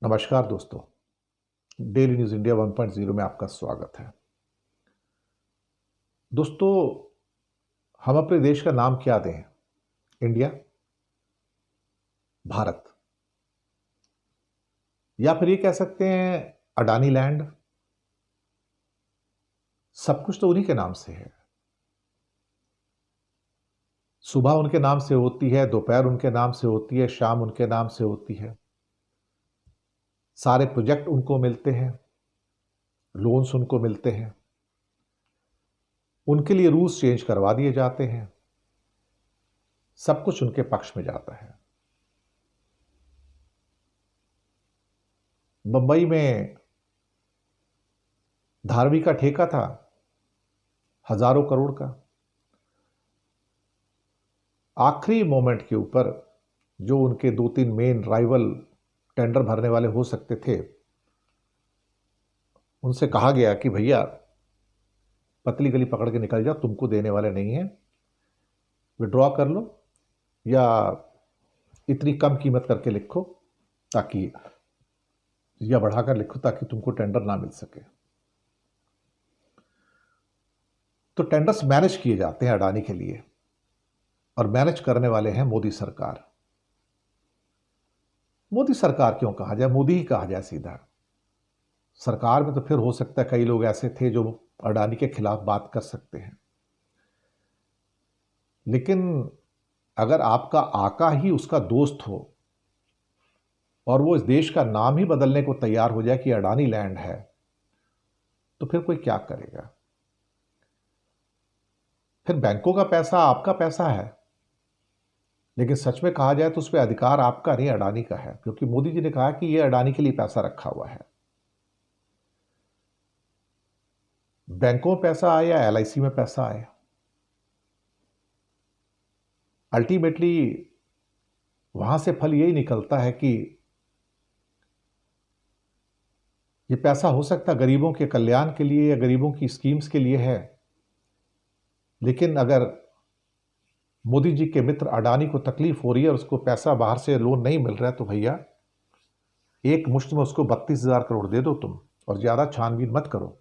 नमस्कार दोस्तों। Daily news India 1.0 में आपका स्वागत है। दोस्तों, हम अपने देश का नाम क्या दें? इंडिया, भारत, या फिर ये कह सकते हैं अडानी लैंड। सब कुछ तो उन्हीं के नाम से है। सुबह उनके नाम से होती है, दोपहर उनके नाम से होती है, शाम उनके नाम से होती है। सारे प्रोजेक्ट उनको मिलते हैं, लोन्स उनको मिलते हैं, उनके लिए रूल्स चेंज करवा दिए जाते हैं। सब कुछ उनके पक्ष में जाता है। मुंबई में धारवी का ठेका था हजारों करोड़ का। आखिरी मोमेंट के ऊपर जो उनके 2-3 मेन राइवल टेंडर भरने वाले हो सकते थे, उनसे कहा गया कि भैया पतली गली पकड़ के निकल जाओ, तुमको देने वाले नहीं हैं, विड्रॉ कर लो या इतनी कम कीमत करके लिखो ताकि, या बढ़ाकर लिखो ताकि तुमको टेंडर ना मिल सके। तो टेंडर्स मैनेज किए जाते हैं अडानी के लिए, और मैनेज करने वाले हैं मोदी सरकार। मोदी सरकार क्यों कहा जाए, मोदी ही कहा जाए सीधा। सरकार में तो फिर हो सकता है कई लोग ऐसे थे जो अडानी के खिलाफ बात कर सकते हैं, लेकिन अगर आपका आका ही उसका दोस्त हो और वो इस देश का नाम ही बदलने को तैयार हो जाए कि अडानी लैंड है, तो फिर कोई क्या करेगा? फिर बैंकों का पैसा आपका पैसा है, लेकिन सच में कहा जाए तो उस पर अधिकार आपका नहीं, अडानी का है, क्योंकि मोदी जी ने कहा कि यह अडानी के लिए पैसा रखा हुआ है। बैंकों में पैसा आए या एलआईसी में पैसा आए, अल्टीमेटली वहां से फल यही निकलता है कि ये पैसा हो सकता है गरीबों के कल्याण के लिए या गरीबों की स्कीम्स के लिए है, लेकिन अगर मोदी जी के मित्र अडानी को तकलीफ हो रही है और उसको पैसा बाहर से लोन नहीं मिल रहा है, तो भैया एक मुश्त में उसको 32,000 करोड़ दे दो तुम, और ज्यादा छानबीन मत करो।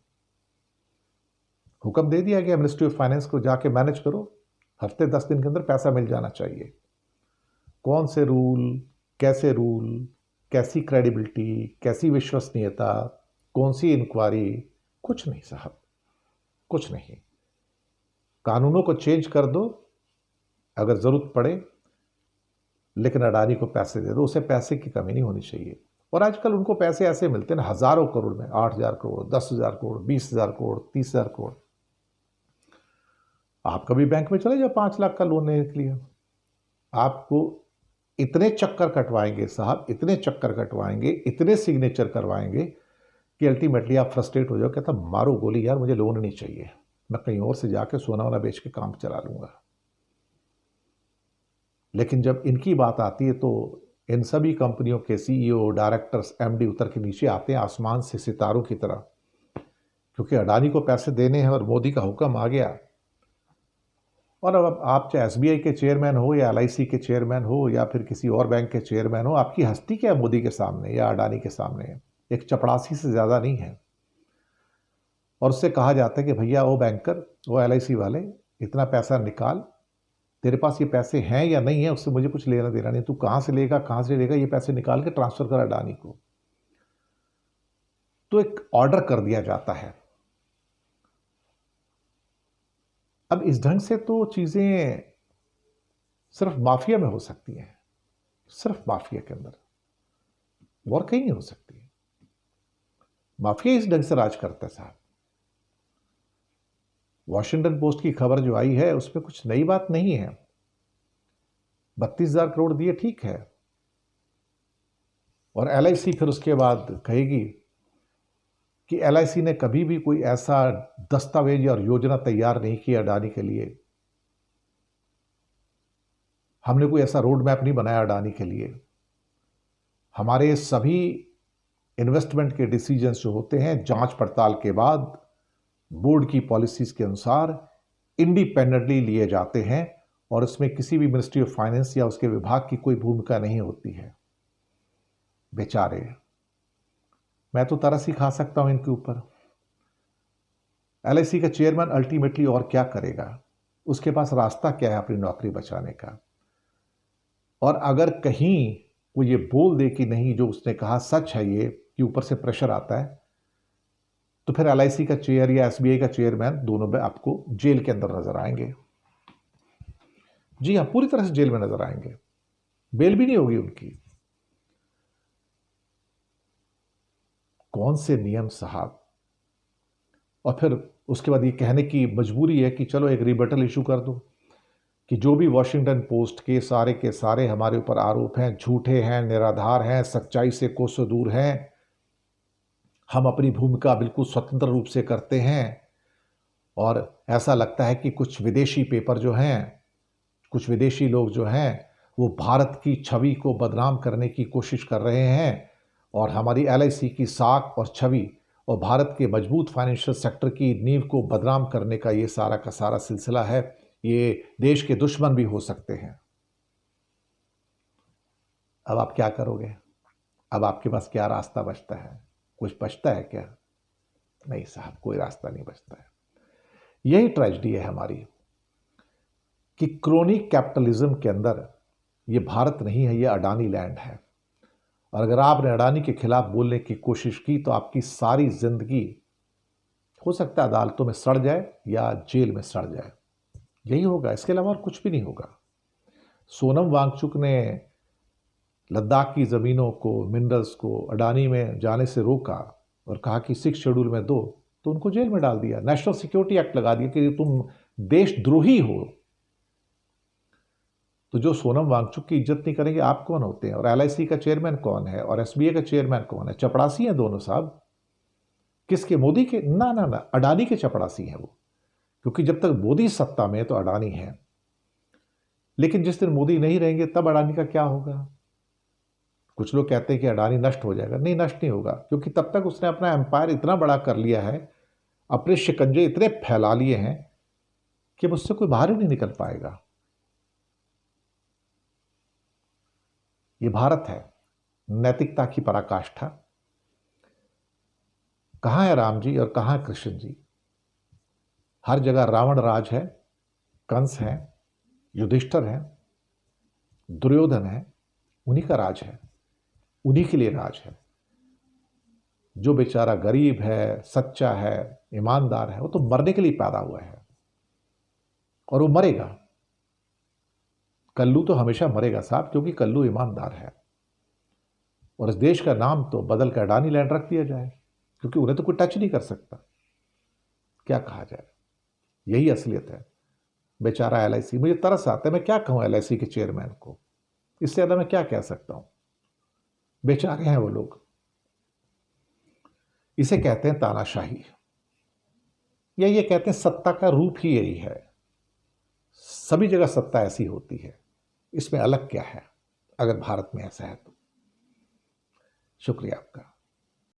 हुक्म दे दिया गया मिनिस्ट्री ऑफ फाइनेंस को, जाके मैनेज करो, हफ्ते 10 दिन के अंदर पैसा मिल जाना चाहिए। कौन से रूल, कैसे रूल, कैसी क्रेडिबिलिटी, कैसी विश्वसनीयता, कौन सी इंक्वायरी, कुछ नहीं साहब, कुछ नहीं। कानूनों को चेंज कर दो अगर जरूरत पड़े, लेकिन अडानी को पैसे दे दो, उसे पैसे की कमी नहीं होनी चाहिए। और आजकल उनको पैसे ऐसे मिलते हैं ना, हजारों करोड़ में, 8,000 करोड़, 10,000 करोड़, 20,000 करोड़, 30,000 करोड़। आप कभी बैंक में चले जाओ 5 लाख का लोन लेने के लिए, आपको इतने चक्कर कटवाएंगे साहब, इतने चक्कर कटवाएंगे, इतने सिग्नेचर करवाएंगे कि अल्टीमेटली आप फ्रस्ट्रेट हो जाओ, कहता मारो गोली यार, मुझे लोन नहीं चाहिए, मैं कहीं और से जाके सोना वोना बेच के काम चला लूंगा। लेकिन जब इनकी बात आती है तो इन सभी कंपनियों के सीईओ, डायरेक्टर्स, एमडी उतर के नीचे आते हैं आसमान से सितारों की तरह, क्योंकि अडानी को पैसे देने हैं और मोदी का हुक्म आ गया। और अब आप चाहे एसबीआई के चेयरमैन हो या एलआईसी के चेयरमैन हो या फिर किसी और बैंक के चेयरमैन हो, आपकी हस्ती क्या है मोदी के सामने या अडानी के सामने? एक चपड़ासी से ज्यादा नहीं है। और उससे कहा जाता है कि भैया वो बैंकर, वो एलआईसी वाले, इतना पैसा निकाल, तेरे पास ये पैसे हैं या नहीं है उससे मुझे कुछ लेना देना नहीं, तू कहां से लेगा, कहां से लेगा, ये पैसे निकाल के ट्रांसफर कर अडानी को। तो एक ऑर्डर कर दिया जाता है। अब इस ढंग से तो चीजें सिर्फ माफिया में हो सकती हैं, सिर्फ माफिया के अंदर, और कहीं नहीं हो सकती। माफिया इस ढंग से राज करता है साहब। वॉशिंगटन पोस्ट की खबर जो आई है उसमें कुछ नई बात नहीं है। 32,000 करोड़ दिए, ठीक है, और एलआईसी फिर उसके बाद कहेगी कि एलआईसी ने कभी भी कोई ऐसा दस्तावेज और योजना तैयार नहीं की अडानी के लिए, हमने कोई ऐसा रोड मैप नहीं बनाया अडानी के लिए। हमारे सभी इन्वेस्टमेंट के डिसीजंस जो होते हैं जांच पड़ताल के बाद बोर्ड की पॉलिसीज के अनुसार इंडिपेंडेंटली लिए जाते हैं, और इसमें किसी भी मिनिस्ट्री ऑफ फाइनेंस या उसके विभाग की कोई भूमिका नहीं होती है। बेचारे मैं तो तरस ही खा सकता हूं इनके ऊपर। एलआईसी का चेयरमैन अल्टीमेटली और क्या करेगा? उसके पास रास्ता क्या है अपनी नौकरी बचाने का? और अगर कहीं वो ये बोल दे कि नहीं जो उसने कहा सच है ये, कि ऊपर से प्रेशर आता है, तो फिर एलआईसी का चेयर या एसबीआई का चेयरमैन दोनों में आपको जेल के अंदर नजर आएंगे। जी हां, पूरी तरह से जेल में नजर आएंगे, बेल भी नहीं होगी उनकी। कौन से नियम साहब? और फिर उसके बाद ये कहने की मजबूरी है कि चलो एक रिबटल इशू कर दो कि जो भी वॉशिंगटन पोस्ट के सारे हमारे ऊपर आरोप हैं झूठे हैं, निराधार हैं, सच्चाई से कोसों दूर हैं। हम अपनी भूमिका बिल्कुल स्वतंत्र रूप से करते हैं और ऐसा लगता है कि कुछ विदेशी पेपर जो हैं, कुछ विदेशी लोग जो हैं, वो भारत की छवि को बदनाम करने की कोशिश कर रहे हैं और हमारी एलआईसी की साख और छवि और भारत के मजबूत फाइनेंशियल सेक्टर की नींव को बदनाम करने का ये सारा का सारा सिलसिला है। ये देश के दुश्मन भी हो सकते हैं। अब आप क्या करोगे? अब आपके पास क्या रास्ता बचता है? कुछ बचता है क्या? नहीं साहब, कोई रास्ता नहीं बचता है। यही ट्रेजेडी है हमारी कि क्रोनिक कैपिटलिज्म के अंदर ये भारत नहीं है, ये अडानी लैंड है। और अगर आपने अडानी के खिलाफ बोलने की कोशिश की तो आपकी सारी जिंदगी हो सकता है अदालतों में सड़ जाए या जेल में सड़ जाए। यही होगा, इसके अलावा और कुछ भी नहीं होगा। सोनम वांगचुक ने लद्दाख की ज़मीनों को, मिनरल्स को अडानी में जाने से रोका और कहा कि 6 शेड्यूल में दो, तो उनको जेल में डाल दिया। नेशनल सिक्योरिटी एक्ट लगा दिया कि तुम देशद्रोही हो। तो जो सोनम वांगचुक की इज्जत नहीं करेंगे, आप कौन होते हैं? और एलआईसी का चेयरमैन कौन है और एसबीआई का चेयरमैन कौन है? चपड़ासी हैं दोनों साहब। किसके? मोदी के? ना ना ना, अडानी के चपड़ासी हैं वो। क्योंकि जब तक मोदी सत्ता में है तो अडानी है, लेकिन जिस दिन मोदी नहीं रहेंगे तब अडानी का क्या होगा? कुछ लोग कहते हैं कि अडानी नष्ट हो जाएगा। नहीं, नष्ट नहीं होगा, क्योंकि तब तक उसने अपना एम्पायर इतना बड़ा कर लिया है, अपने शिकंजे इतने फैला लिए हैं कि उससे कोई बाहर ही नहीं निकल पाएगा। ये भारत है, नैतिकता की पराकाष्ठा। कहां है राम जी और कहां है कृष्ण जी? हर जगह रावण राज है, कंस है, युधिष्ठिर है, दुर्योधन है, उन्हीं का राज है, उन्हीं के लिए राज है। जो बेचारा गरीब है, सच्चा है, ईमानदार है, वो तो मरने के लिए पैदा हुआ है और वो मरेगा। कल्लू तो हमेशा मरेगा साहब, क्योंकि कल्लू ईमानदार है। और इस देश का नाम तो बदल कर अडानी लैंड रख दिया जाए, क्योंकि उन्हें तो कोई टच नहीं कर सकता। क्या कहा जाए, यही असलियत है। बेचारा एलआईसी, मुझे तरस आता है, मैं क्या कहूं एलआईसी के चेयरमैन को, इससे ज्यादा मैं क्या कह सकता हूं। बेचारे हैं वो लोग। इसे कहते हैं तानाशाही, या ये कहते हैं सत्ता का रूप ही यही है। सभी जगह सत्ता ऐसी होती है, इसमें अलग क्या है अगर भारत में ऐसा है तो। शुक्रिया आपका।